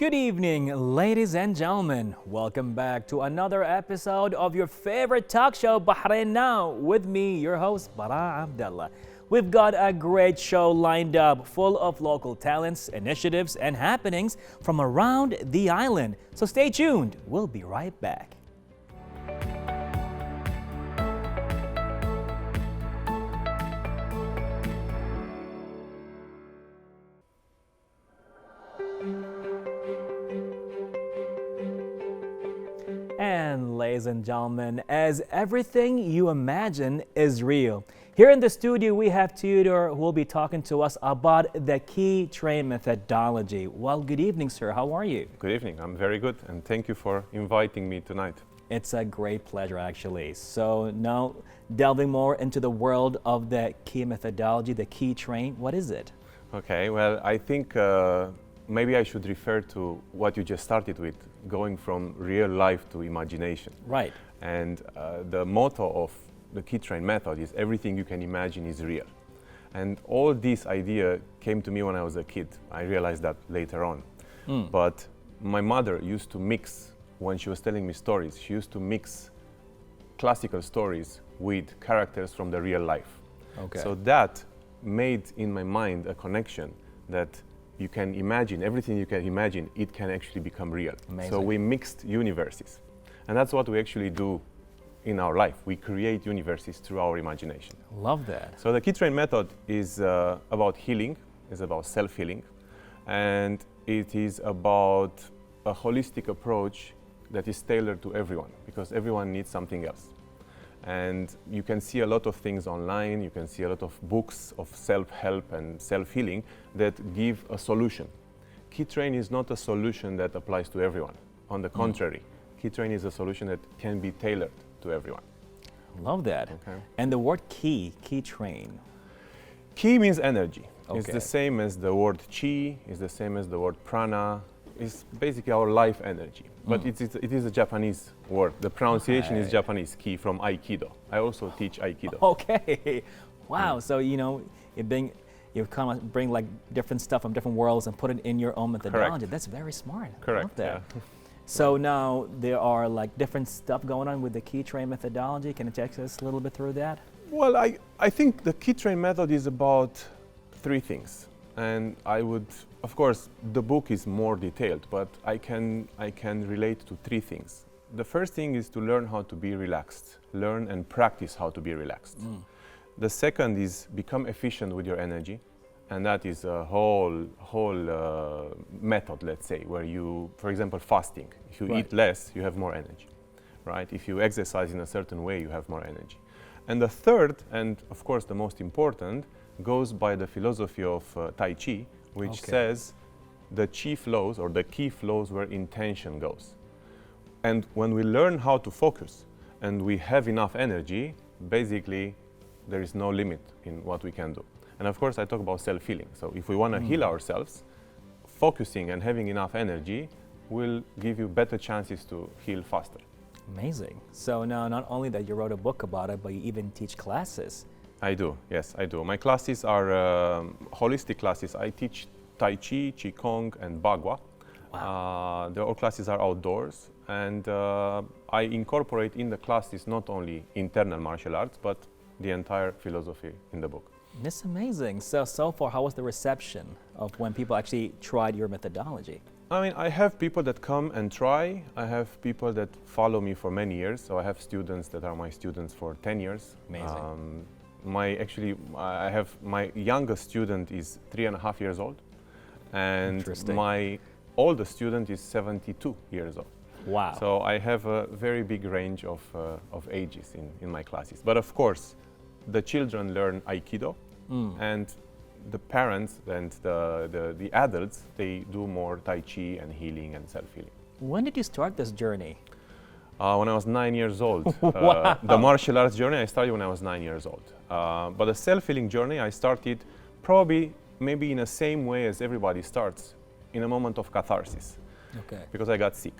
Good evening, ladies and gentlemen. Welcome back to another episode of your favorite talk show, Bahrain Now, with me, your host, Bara Abdallah. We've got a great show lined up, full of local talents, initiatives, and happenings from around the island. So stay tuned. We'll be right back. And ladies and gentlemen, as everything you imagine is real, here in the studio we have Theodore who will be talking to us about the key train methodology. Well, good evening, sir. How are you? Good evening. I'm very good, and thank you for inviting me tonight. It's a great pleasure, actually. So now, delving more into the world of the key methodology, the key train, what is it? Okay, well, I think maybe I should refer to what you just started with, going from real life to imagination. Right. And the motto of the key train method is everything you can imagine is real. And all this idea came to me when I was a kid. I realized that later on. But my mother used to mix, when she was telling me stories, she used to mix classical stories with characters from the real life. Okay. So that made in my mind a connection that you can imagine, everything you can imagine, it can actually become real. Amazing. So we mixed universes. And that's what we actually do in our life. We create universes through our imagination. Love that. So the key train method is about healing, is about self-healing, and it is about a holistic approach that is tailored to everyone, because everyone needs something else. And you can see a lot of things online, you can see a lot of books of self-help and self-healing that give a solution. Key train is not a solution that applies to everyone. On the contrary, key train is a solution that can be tailored to everyone. Love that. Okay. And the word key train. Ki means energy. It's Okay. the same as the word chi, it's the same as the word prana. It's basically our life energy. But it is a Japanese word. The pronunciation is Okay. Japanese, ki, from Aikido. I also teach Aikido. Okay. Wow. So, you know, you kind of bring like different stuff from different worlds and put it in your own methodology. That's very smart. I Correct, love that. yeah. So now there are like different stuff going on with the key train methodology. Can you take us a little bit through that? Well, I think the key train method is about three things. And I would, of course, the book is more detailed, but I can relate to three things. The first thing is to learn how to be relaxed, learn and practice how to be relaxed. The second is become efficient with your energy, and that is a whole method, let's say, where you, for example, fasting. If you eat less, you have more energy, right? If you exercise in a certain way, you have more energy. And the third, and of course the most important, goes by the philosophy of Tai Chi, which says the chi flows, or the key flows where intention goes. And when we learn how to focus and we have enough energy, basically there is no limit in what we can do. And of course I talk about self-healing. So if we want to heal ourselves, focusing and having enough energy will give you better chances to heal faster. Amazing. So now not only that you wrote a book about it, but you even teach classes. I do, yes, I do. My classes are holistic classes. I teach Tai Chi, Qigong, and Bagua. Wow. All classes are outdoors, and I incorporate in the classes not only internal martial arts, but the entire philosophy in the book. That's amazing. So far, how was the reception of when people actually tried your methodology? I mean, I have people that come and try. I have people that follow me for many years. So I have students that are my students for 10 years. Amazing. I have my youngest student is 3.5 years old, and my oldest student is 72 years old. Wow. So I have a very big range of ages in my classes. But of course, the children learn Aikido, and the parents and the adults, they do more Tai Chi and healing and self-healing. When did you start this journey? When I was 9 years old. Wow. The martial arts journey I started when I was 9 years old. But the self-healing journey I started probably maybe in the same way as everybody starts, in a moment of catharsis. Okay. Because I got sick.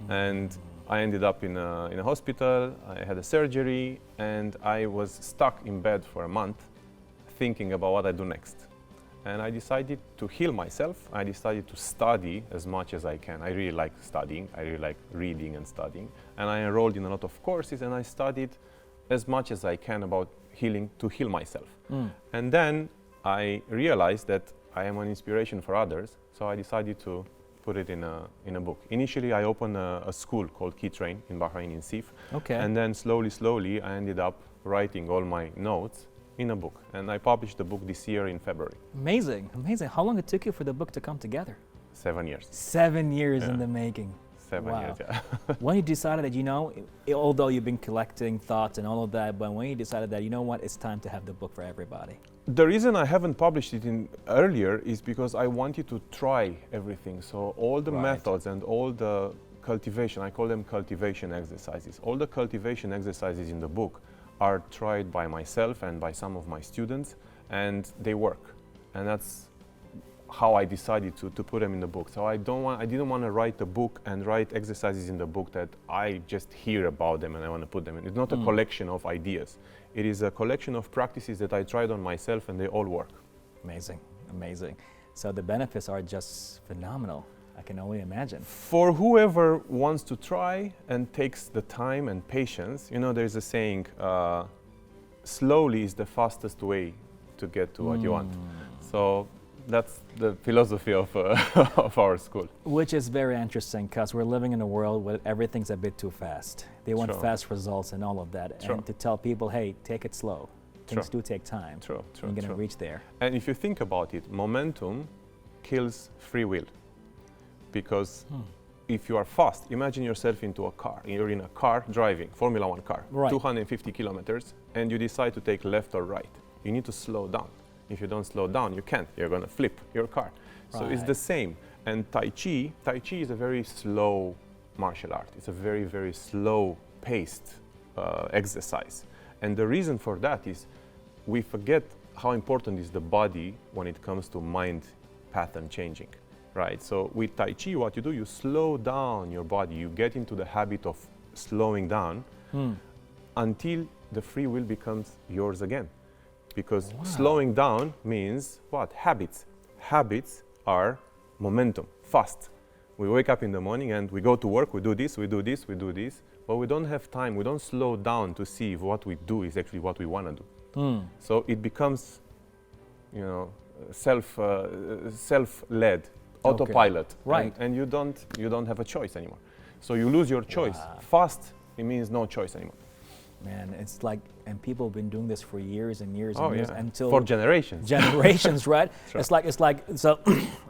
And I ended up in a hospital, I had a surgery, and I was stuck in bed for a month thinking about what I do next. and I decided to heal myself. I decided to study as much as I can. I really like studying. I really like reading and studying. And I enrolled in a lot of courses, and I studied as much as I can about healing to heal myself. And then I realized that I am an inspiration for others, so I decided to put it in a book. Initially, I opened a school called Key Train in Bahrain, in Sif. Okay. And then slowly, I ended up writing all my notes in a book. And I published the book this year in February. Amazing, amazing. How long it took you for the book to come together? 7 years. 7 years in the making. 7 years, yeah. When you decided that, you know, although you've been collecting thoughts and all of that, but when you decided that, you know what, it's time to have the book for everybody? The reason I haven't published it earlier is because I wanted to try everything. So all the methods and all the cultivation, I call them cultivation exercises. All the cultivation exercises in the book are tried by myself and by some of my students, and they work. And that's how I decided to put them in the book. So I didn't want to write a book and write exercises in the book that I just hear about them and I want to put them in. It's not a collection of ideas. It is a collection of practices that I tried on myself, and they all work. Amazing, amazing. So the benefits are just phenomenal. I can only imagine. For whoever wants to try and takes the time and patience, you know, there's a saying, slowly is the fastest way to get to what you want. So that's the philosophy of, of our school. Which is very interesting, because we're living in a world where everything's a bit too fast. They want fast results and all of that. And to tell people, hey, take it slow. Things do take time. You're going to reach there. And if you think about it, momentum kills free will. Because if you are fast, imagine yourself into a car. You're in a car driving, Formula 1 car, 250 kilometers, and you decide to take left or right. You need to slow down. If you don't slow down, you can't. You're going to flip your car. So it's the same. And Tai Chi is a very slow martial art. It's a very, very slow-paced exercise. And the reason for that is we forget how important is the body when it comes to mind pattern changing, right? So with Tai Chi, what you do, you slow down your body. You get into the habit of slowing down until the free will becomes yours again. Because slowing down means what? Habits. Habits are momentum, fast. We wake up in the morning and we go to work, we do this, we do this, we do this, but we don't have time, we don't slow down to see if what we do is actually what we want to do. So it becomes, you know, self-led, autopilot, and you don't have a choice anymore. So you lose your choice. Fast, it means no choice anymore. Man, it's like, and people have been doing this for years and years and years until for generations. Generations, right? It's like so.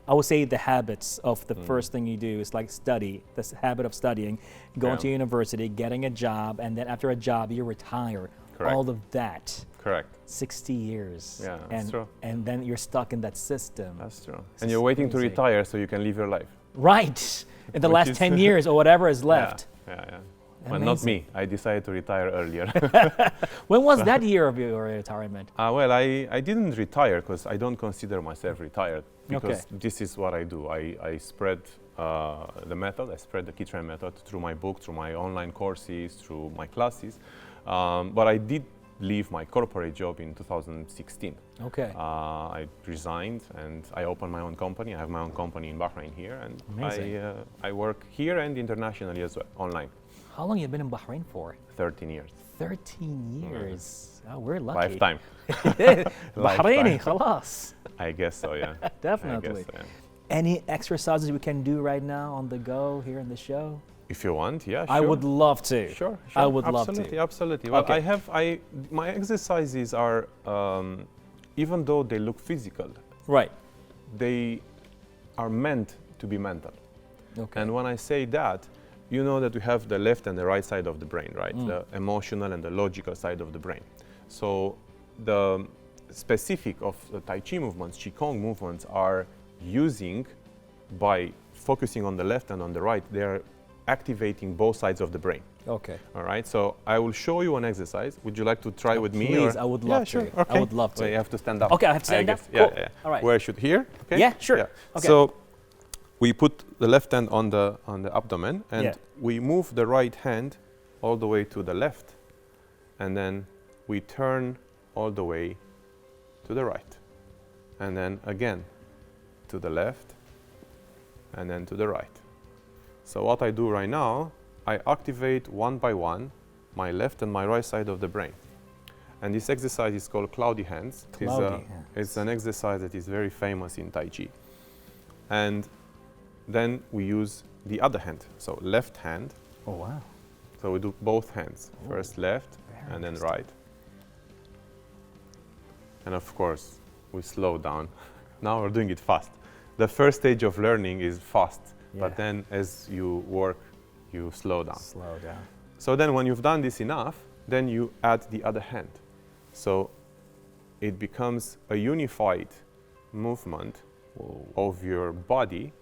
I would say the habits of the first thing you do is like study. This habit of studying, going to university, getting a job, and then after a job you retire. Correct. All of that. Correct. 60 years. Yeah, that's true. And then you're stuck in that system. That's true. And you're waiting to retire so you can live your life. Right. In the last 10 years or whatever is left. Yeah. Well, not me. I decided to retire earlier. When was that year of your retirement? Well, I didn't retire because I don't consider myself retired, because this is what I do. I spread the method, I spread the Key Train method through my book, through my online courses, through my classes. But I did leave my corporate job in 2016. Okay. I resigned and I opened my own company. I have my own company in Bahrain here, and I work here and internationally as well, online. How long have you been in Bahrain for? 13 years. 13 years. Oh, we're lucky. Lifetime. Bahraini, khalas. I guess so, yeah. Definitely. I guess so, yeah. Any exercises we can do right now on the go here in the show? If you want, yeah, sure. I would love to. Sure. I would love to. Absolutely. Well, my exercises are, even though they look physical, they are meant to be mental. Okay. And when I say that, you know that we have the left and the right side of the brain, right? The emotional and the logical side of the brain. So the specific of the Tai Chi movements, Qigong movements, are using, by focusing on the left and on the right, they are activating both sides of the brain. Okay. All right. So I will show you an exercise. Would you like to try with me? Please, I would love to. Sure. Okay. I would love to. Well, you have to stand up. Okay, I have to stand up? Cool. Yeah. All right. Where should here? Okay. Yeah, sure. Yeah. Okay. So we put the left hand on the abdomen, and we move the right hand all the way to the left, and then we turn all the way to the right. and then again to the left, and then to the right. So what I do right now, I activate one by one my left and my right side of the brain. And this exercise is called cloudy hands. It's an exercise that is very famous in Tai Chi. And then we use the other hand, so left hand. Oh, wow. So we do both hands, Ooh, first left very and then interesting. right. And of course, we slow down. Now we're doing it fast. The first stage of learning is fast, but then as you work, you slow down. Slow down. So then when you've done this enough, then you add the other hand. So it becomes a unified movement of your body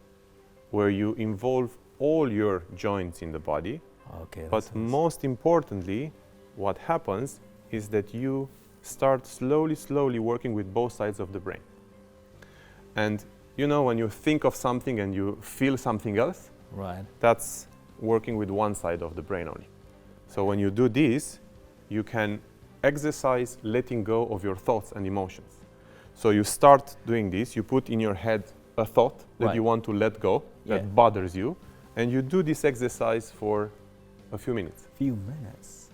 where you involve all your joints in the body. Okay. But most importantly, what happens is that you start slowly working with both sides of the brain. And you know, when you think of something and you feel something else, right, that's working with one side of the brain only. So when you do this, you can exercise letting go of your thoughts and emotions. So you start doing this, you put in your head a thought that you want to let go, that bothers you, and you do this exercise for a few minutes.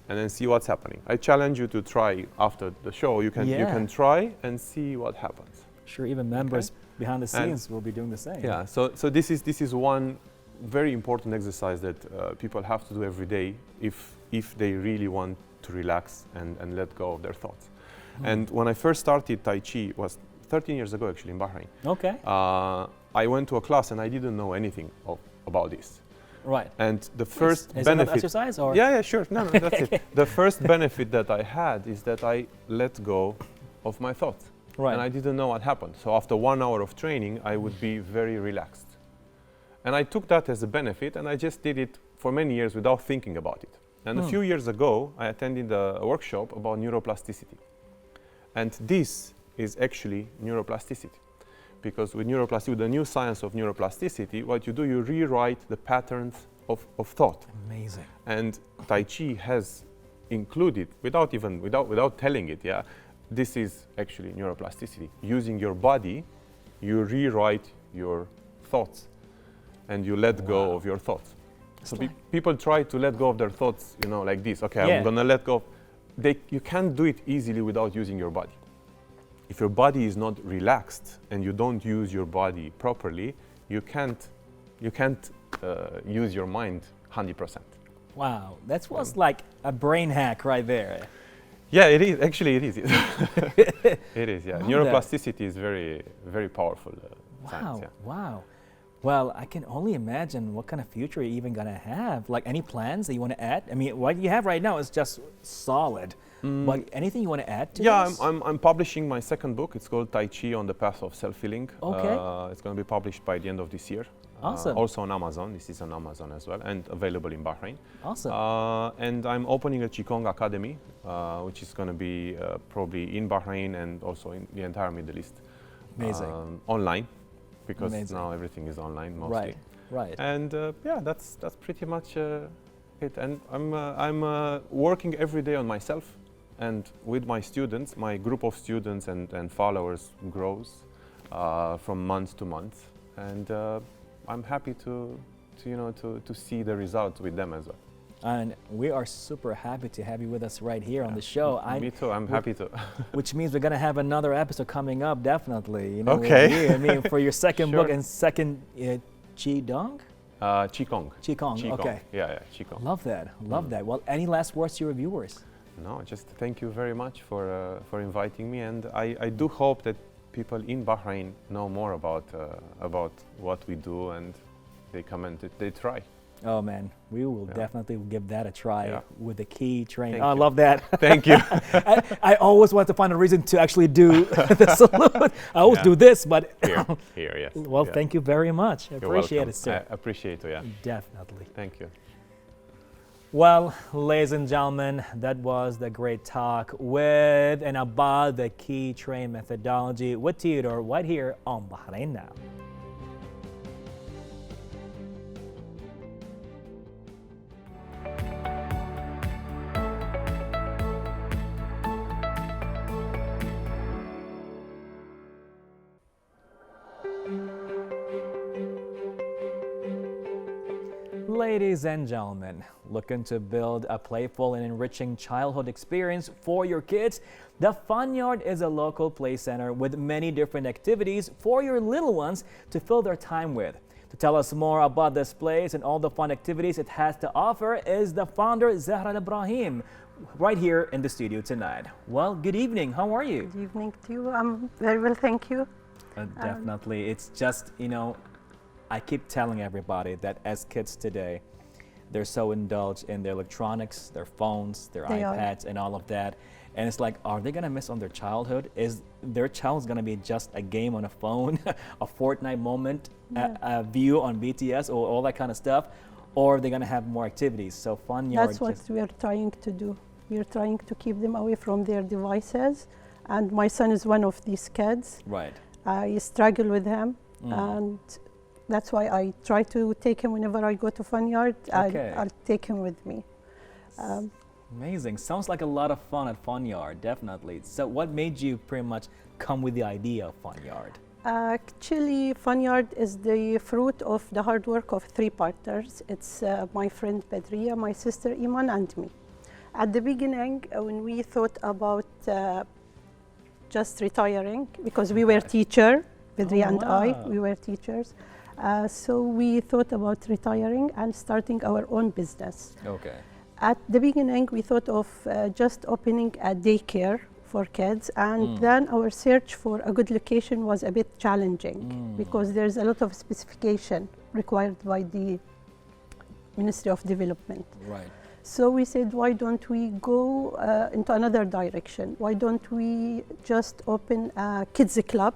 And then see what's happening. I challenge you to try after the show. You can try and see what happens. Sure, even members behind the scenes will be doing the same. Yeah, so this is one very important exercise that people have to do every day if they really want to relax and let go of their thoughts. And when I first started Tai Chi, was 13 years ago actually in Bahrain. Okay. I went to a class and I didn't know anything about this. Right. And the first is benefit... Is exercise or? Yeah, sure. No, that's it. The first benefit that I had is that I let go of my thoughts. Right. And I didn't know what happened. So after 1 hour of training, I would be very relaxed. And I took that as a benefit and I just did it for many years without thinking about it. And a few years ago, I attended a workshop about neuroplasticity. And this is actually neuroplasticity. Because with neuroplasticity, with the new science of neuroplasticity, what you do, you rewrite the patterns of thought. Amazing. And Tai Chi has included, without telling it, this is actually neuroplasticity. Using your body, you rewrite your thoughts and you let go of your thoughts. So people try to let go of their thoughts, you know, like this. Okay, I'm gonna let go. You can't do it easily without using your body. If your body is not relaxed and you don't use your body properly, you can't use your mind 100%. Wow, that was like a brain hack right there. Yeah, it is. Actually, it is. It is, yeah. Love Neuroplasticity is very, very powerful science. Yeah. Wow. Well, I can only imagine what kind of future you're even going to have. Like any plans that you want to add? I mean, what you have right now is just solid. But anything you want to add to this? Yeah, I'm publishing my second book. It's called Tai Chi on the Path of Self-Healing. Okay. It's going to be published by the end of this year. Awesome. Also on Amazon. This is on Amazon as well and available in Bahrain. Awesome. And I'm opening a Qigong Academy, which is going to be probably in Bahrain and also in the entire Middle East. Amazing. Online, because now everything is online mostly. Right. And yeah, that's pretty much it. And I'm working every day on myself. And with my students, my group of students and followers grows from month to month. And I'm happy to see the results with them as well. And we are super happy to have you with us right here on the show. Me too. I'm happy to. Which means we're gonna have another episode coming up, definitely. You know, okay. I mean, for your second book and second Qigong. Qigong. Qigong. Okay. Yeah, Qigong. Love that. Love that. Well, any last words to your viewers? No, just thank you very much for inviting me, and I do hope that people in Bahrain know more about what we do, and they come and they try. Oh man, we will definitely give that a try with the key training. I you. love that. Thank you. I always want to find a reason to actually do the salute. I always do this, but here, yes. Well, thank you very much. I appreciate it, sir. I appreciate it. Yeah. Definitely. Thank you. Well, ladies and gentlemen, that was the great talk with and about the key train methodology with Theodore right here on Bahrain Now. Ladies and gentlemen, looking to build a playful and enriching childhood experience for your kids? The Fun Yard is a local play center with many different activities for your little ones to fill their time with. To tell us more about this place and all the fun activities it has to offer is the founder, Zahra Ibrahim, right here in the studio tonight. Well, good evening. How are you? Good evening to you. I'm very well, thank you. Definitely. It's just, I keep telling everybody that as kids today, they're so indulged in their electronics, their phones, their iPads, and all of that. And it's like, are they going to miss on their childhood? Is their child's going to be just a game on a phone, a Fortnite moment, a view on BTS, or all that kind of stuff? Or are they going to have more activities? So Fun Yard. That's what we're trying to do. We're trying to keep them away from their devices. And my son is one of these kids. Right. I struggle with him. And that's why I try to take him whenever I go to Fun Yard. I'll take him with me. Amazing. Sounds like a lot of fun at Fun Yard, definitely. So what made you pretty much come with the idea of Fun Yard? Actually, Fun Yard is the fruit of the hard work of three partners. It's my friend Badriya, my sister Iman, and me. At the beginning, when we thought about just retiring, because we were teachers, Badriya and I, we were teachers. So we thought about retiring and starting our own business. Okay. At the beginning, we thought of just opening a daycare for kids, and then our search for a good location was a bit challenging because there's a lot of specification required by the Ministry of Development. Right. So we said, why don't we go into another direction? Why don't we just open a kids club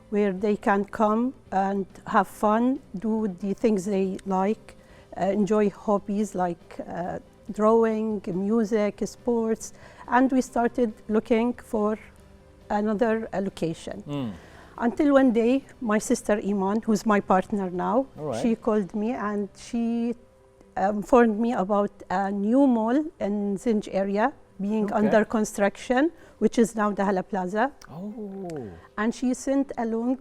where they can come and have fun, do the things they like, enjoy hobbies like drawing, music, sports, and we started looking for another location. Until one day, my sister Iman, who's my partner now, she called me and she informed me about a new mall in Zinj area being under construction, which is now the Hala Plaza. And she sent along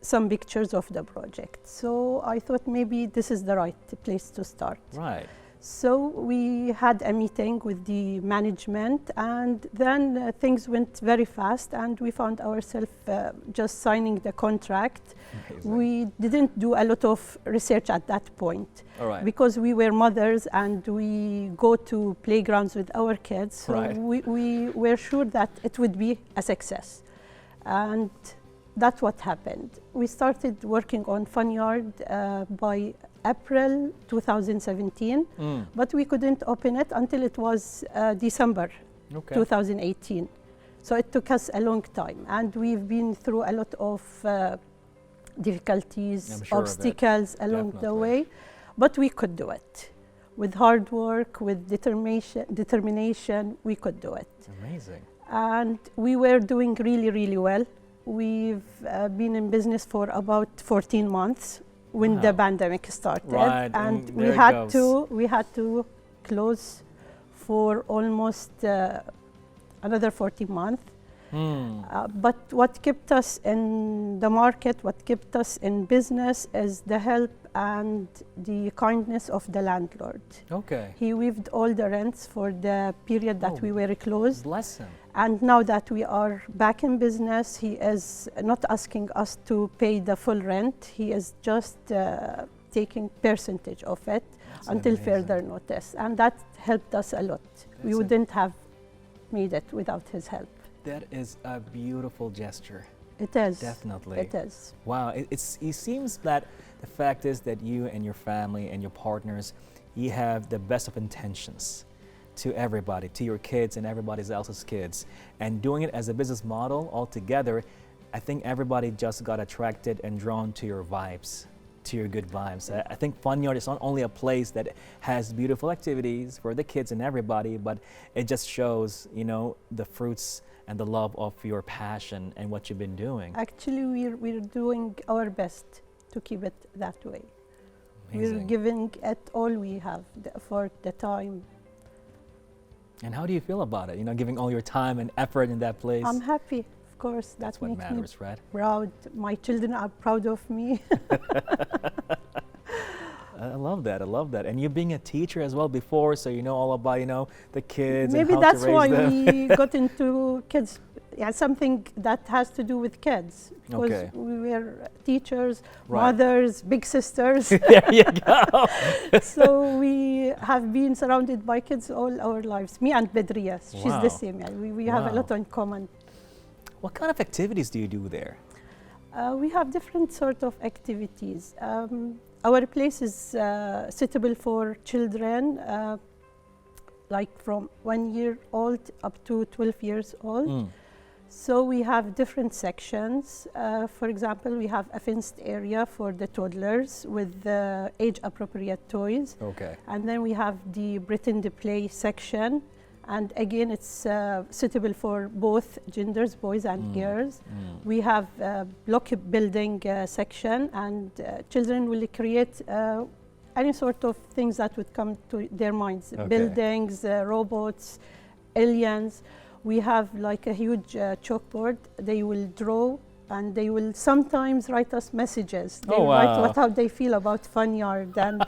some pictures of the project. So I thought maybe this is the right place to start. Right. So we had a meeting with the management, and then things went very fast, and we found ourselves just signing the contract. Amazing. We didn't do a lot of research at that point because we were mothers and we go to playgrounds with our kids. So we were sure that it would be a success. And that's what happened. We started working on Fun Yard by April 2017, but we couldn't open it until it was December 2018. So it took us a long time, and we've been through a lot of difficulties, obstacles along the way, but we could do it. With hard work, with determination, we could do it. Amazing. And we were doing really, really well. We've been in business for about 14 months when the pandemic started, and we had to close for almost another 40 months. But what kept us in the market, what kept us in business, is the help and the kindness of the landlord. He waived all the rents for the period that we were closed. Bless him. And now that we are back in business, he is not asking us to pay the full rent. He is just taking percentage of it until further notice. And that helped us a lot. We wouldn't have made it without his help. That is a beautiful gesture. It is. Definitely. It is. Wow. It seems that the fact is that you and your family and your partners, you have the best of intentions to everybody, to your kids and everybody else's kids. And doing it as a business model altogether, I think everybody just got attracted and drawn to your vibes, to your good vibes. I think Fun Yard is not only a place that has beautiful activities for the kids and everybody, but it just shows, the fruits and the love of your passion and what you've been doing. Actually, we're doing our best to keep it that way. Amazing. We're giving it all we have, the effort, the time. And how do you feel about it? Giving all your time and effort in that place. I'm happy, of course. That's what matters, right? Proud. My children are proud of me. I love that. I love that. And you being a teacher as well before, so you know all about, the kids Maybe and how that's to raise why them. we got into kids. Yeah, something that has to do with kids. Because Okay. we were teachers, Right. mothers, big sisters. There you go. So we have been surrounded by kids all our lives. Me and Bedria, she's Wow. the same. Yeah, we have a Wow. lot in common. What kind of activities do you do there? We have different sort of activities. Our place is suitable for children, like from 1 year old up to 12 years old. Mm. So we have different sections. For example, we have a fenced area for the toddlers with age-appropriate toys. Okay. And then we have the pretend play section. And again, it's suitable for both genders, boys and girls. Mm. We have a block building section, and children will create any sort of things that would come to their minds. Okay. Buildings, robots, aliens. We have like a huge chalkboard. They will draw, and they will sometimes write us messages. They Oh, write wow. how they feel about Fun Yard. And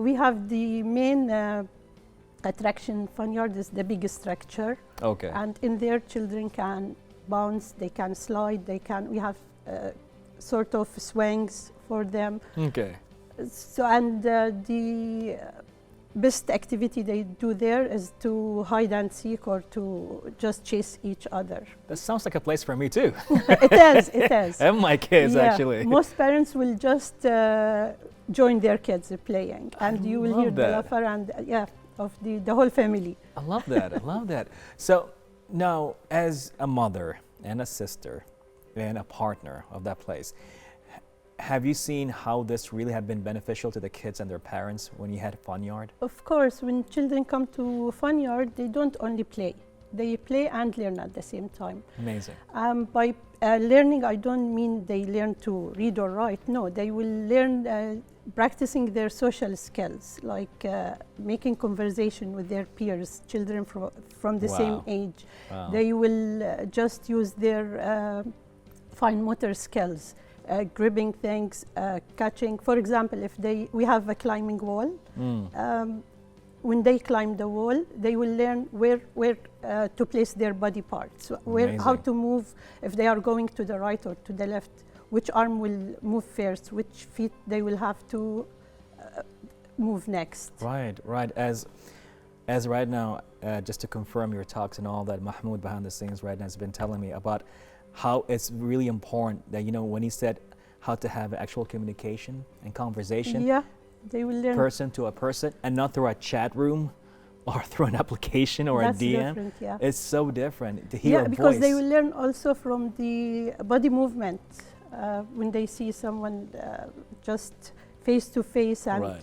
we have the main attraction. Fun Yard is the biggest structure, Okay. and in there children can bounce, they can slide, we have sort of swings for them. Okay. So, and the best activity they do there is to hide and seek or to just chase each other. That sounds like a place for me too. It is. And my kids, Yeah, actually. most parents will just join their kids playing, and you will love hear the that. laughter and of the whole family. I love that. I love that. So now, as a mother and a sister and a partner of that place, have you seen how this really had been beneficial to the kids and their parents when you had Fun Yard? Of course, when children come to Fun Yard, they don't only play. They play and learn at the same time. Amazing. By learning, I don't mean they learn to read or write. No, they will learn practicing their social skills, like making conversation with their peers, children from the same Wow. age. Wow. They will just use their fine motor skills, gripping things, catching. For example, if we have a climbing wall. Mm. When they climb the wall, they will learn where to place their body parts, how Amazing. to move if they are going to the right or to the left, which arm will move first, which feet they will have to move next. Right, right. As right now, just to confirm your talks and all that, Mahmoud behind the scenes right now has been telling me about how it's really important that, when he said how to have actual communication and conversation, Yeah, they will learn. person to a person, and not through a chat room or through an application or That's a DM. different, yeah. It's so different to hear Yeah, a because voice. they will learn also from the body movement when they see someone just face to face, and Right.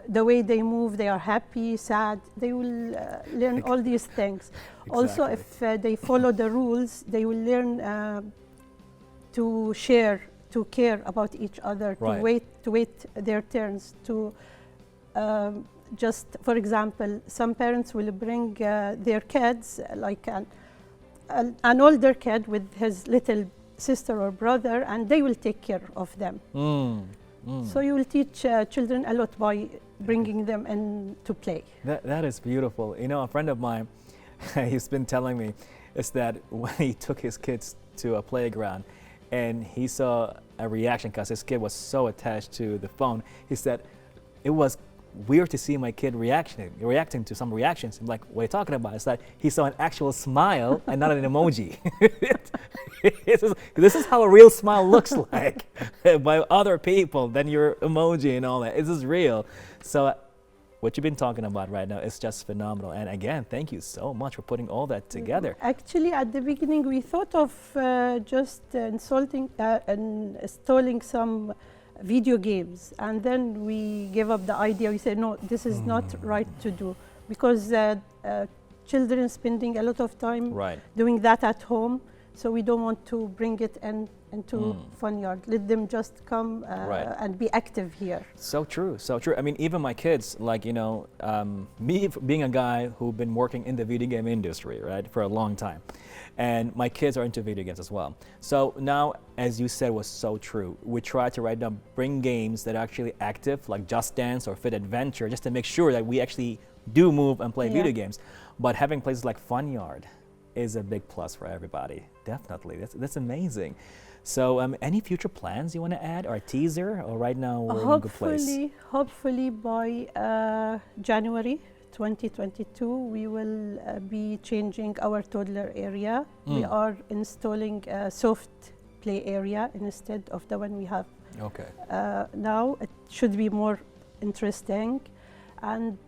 the way they move, they are happy, sad. They will learn all these things. Also, Exactly. if they follow the rules, they will learn to share, to care about each other, Right. to wait their turns, to just, for example, some parents will bring their kids, like an older kid with his little sister or brother, and they will take care of them. Mm. Mm. So you will teach children a lot by bringing them in to play. That is beautiful. A friend of mine, he's been telling me, is that when he took his kids to a playground and he saw a reaction because his kid was so attached to the phone, he said it was weird to see my kid reacting to some reactions. I'm like, what are you talking about? It's like he saw an actual smile and not an emoji. This is how a real smile looks like by other people than your emoji and all that. This is real. So what you've been talking about right now is just phenomenal. And again, thank you so much for putting all that together. Actually, at the beginning, we thought of just installing some video games, and then we gave up the idea. We said, no, this is not right to do, because children spending a lot of time Right. doing that at home, So we don't want to bring it into fun yard. Let them just come Right. and be active here. So true, so true. I mean, even my kids, like, me being a guy who's been working in the video game industry, right, for a long time, and my kids are into video games as well. So now, as you said, was so true. We try to right now bring games that are actually active, like Just Dance or Fit Adventure, just to make sure that we actually do move and play Yeah. video games. But having places like Fun Yard is a big plus for everybody. Definitely, that's amazing. So, any future plans you want to add, or a teaser, or right now we're in a good place? Hopefully by January 2022, we will be changing our toddler area. We are installing a soft play area instead of the one we have Okay. now. It should be more interesting. And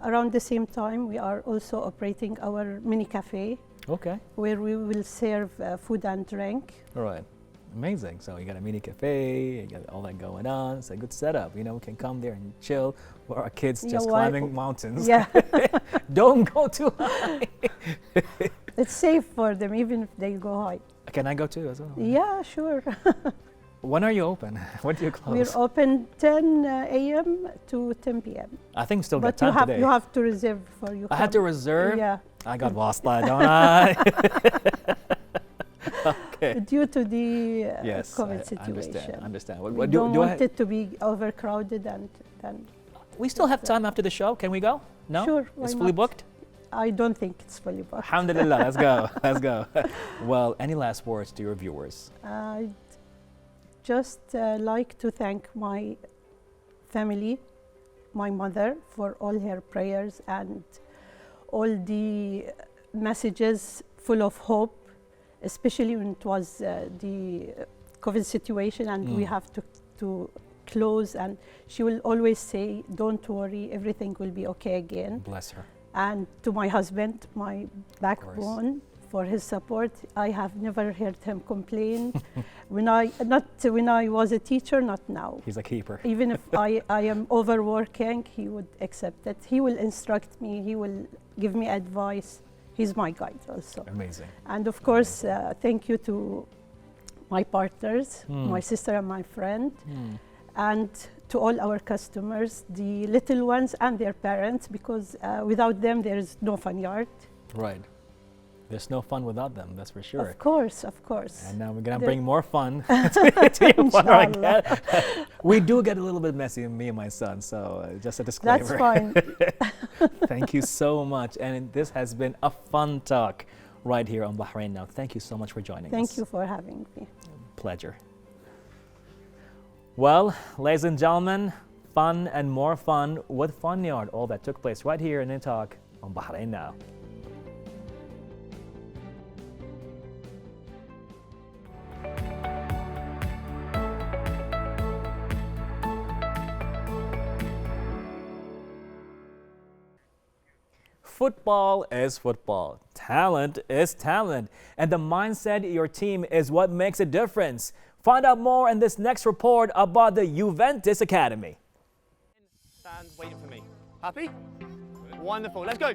around the same time, we are also operating our mini cafe, Okay. where we will serve food and drink. All right. Amazing. So you got a mini cafe, you got all that going on. It's a good setup. We can come there and chill while our kids Yeah, just why- climbing mountains. Yeah, Don't go too high. it's safe for them even if they go high. Can I go too as well? Yeah, sure. When are you open? When do you close? We're open 10 a.m. to 10 p.m. I think still But got time today. you have to reserve before you I had to come. reserve? Yeah, I got lost that, don't I? Okay. due to the Yes, COVID I situation. understand. We What don't do want it to be overcrowded and then. we still have time after the show. Can we go? No? Sure, why It's fully not? booked? I don't think it's fully booked. Alhamdulillah, let's go. Let's go. Well, any last words to your viewers? I'd just like to thank my family, my mother, for all her prayers and all the messages full of hope, especially when it was the COVID situation and we have to close. And she will always say, don't worry, everything will be okay again. Bless her. And to my husband, my backbone, for his support. I have never heard him complain. when I was a teacher, not now. He's a keeper. Even if I am overworking, he would accept it. He will instruct me. He will give me advice. He's my guide also. Amazing. And of course, thank you to my partners, my sister and my friend, and to all our customers, the little ones and their parents, because without them, there is no fun yard. Right. There's no fun without them, that's for sure. Of course, of course. And now we're going to bring more fun to your fun again. We do get a little bit messy, me and my son, so just a disclaimer. That's fine. Thank you so much. And this has been a fun talk right here on Bahrain Now. Thank you so much for joining us. Thank you for having me. Pleasure. Well, ladies and gentlemen, fun and more fun with Fun Yard. All that took place right here in the talk on Bahrain Now. Football is football. Talent is talent. And the mindset of your team is what makes a difference. Find out more in this next report about the Juventus Academy. Stand waiting for me. Happy? Wonderful. Let's go.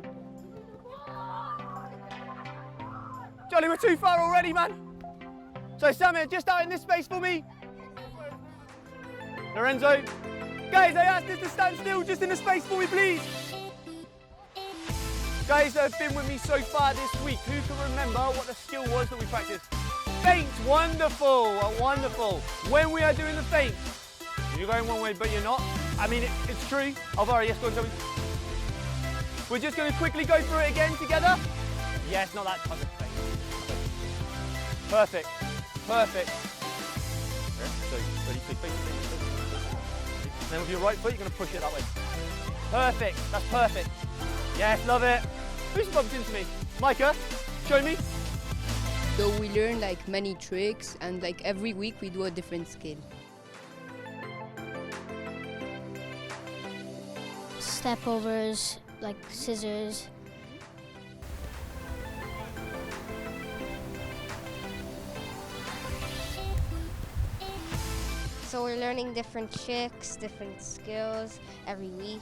Jolly, we're too far already, man. So, Samir, just out in this space for me. Lorenzo. Guys, I asked this to stand still just in the space for me, please. Guys that have been with me so far this week, who can remember what the skill was that we practiced? Feint, wonderful, wonderful. When we are doing the feint, you're going one way, but you're not. I mean, it's true. Alvaro, yes, go on, tell me. We're just going to quickly go through it again together. Yes, not that type of feint. Perfect, perfect. So, ready, face. Then with your right foot, you're going to push it that way. Perfect, that's perfect. Yes, love it. Who's bumped into me? Micah, show me. So we learn like many tricks, and like every week we do a different skill. Step overs, like scissors. So we're learning different tricks, different skills every week.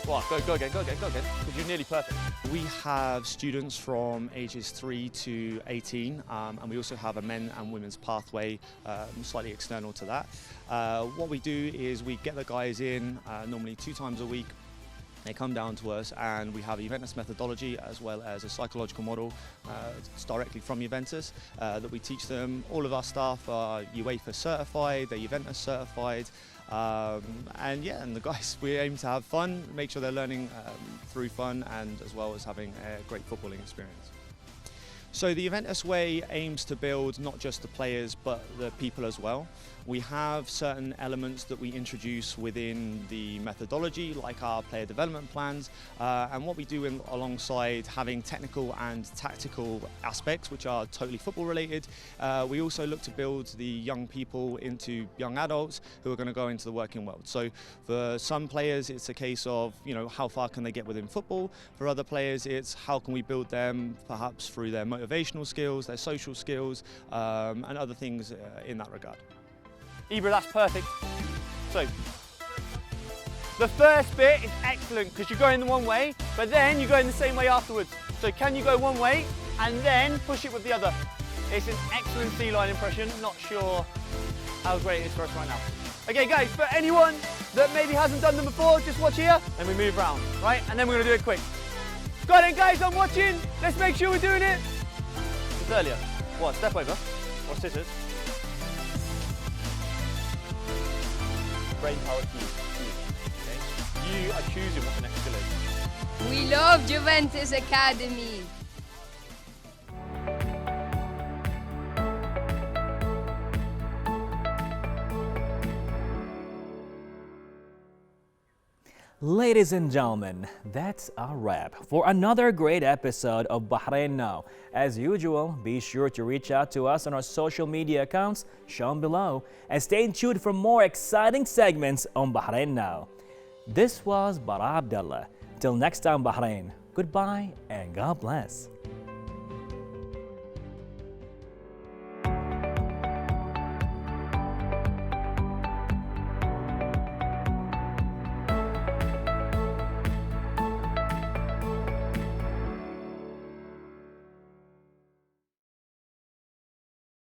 Go on, go again, because you're nearly perfect. We have students from ages 3 to 18, and we also have a men and women's pathway slightly external to that. What we do is we get the guys in normally 2 times a week. They come down to us and we have Juventus methodology as well as a psychological model directly from Juventus that we teach them. All of our staff are UEFA certified, they're Juventus certified, and the guys, we aim to have fun, make sure they're learning through fun and as well as having a great footballing experience. So the Juventus way aims to build not just the players but the people as well. We have certain elements that we introduce within the methodology, like our player development plans, and what we do alongside having technical and tactical aspects which are totally football related. We also look to build the young people into young adults who are going to go into the working world. So for some players it's a case of, you know, how far can they get within football. For other players it's how can we build them perhaps through their motivational skills, their social skills, and other things in that regard. Ibra, that's perfect. So, the first bit is excellent because you're going the one way, but then you're going the same way afterwards. So can you go one way and then push it with the other? It's an excellent C-line impression. Not sure how great it is for us right now. Okay guys, for anyone that maybe hasn't done them before, just watch here, then we move around, right? And then we're gonna do it quick. Go on then guys, I'm watching. Let's make sure we're doing it. It's earlier. What, step over or scissors? Brain power key. Okay. You are choosing what the next skill is. We love Juventus Academy. Ladies and gentlemen, that's a wrap for another great episode of Bahrain Now. As usual, be sure to reach out to us on our social media accounts shown below and stay tuned for more exciting segments on Bahrain Now. This was Bara Abdallah. Till next time, Bahrain, goodbye and God bless.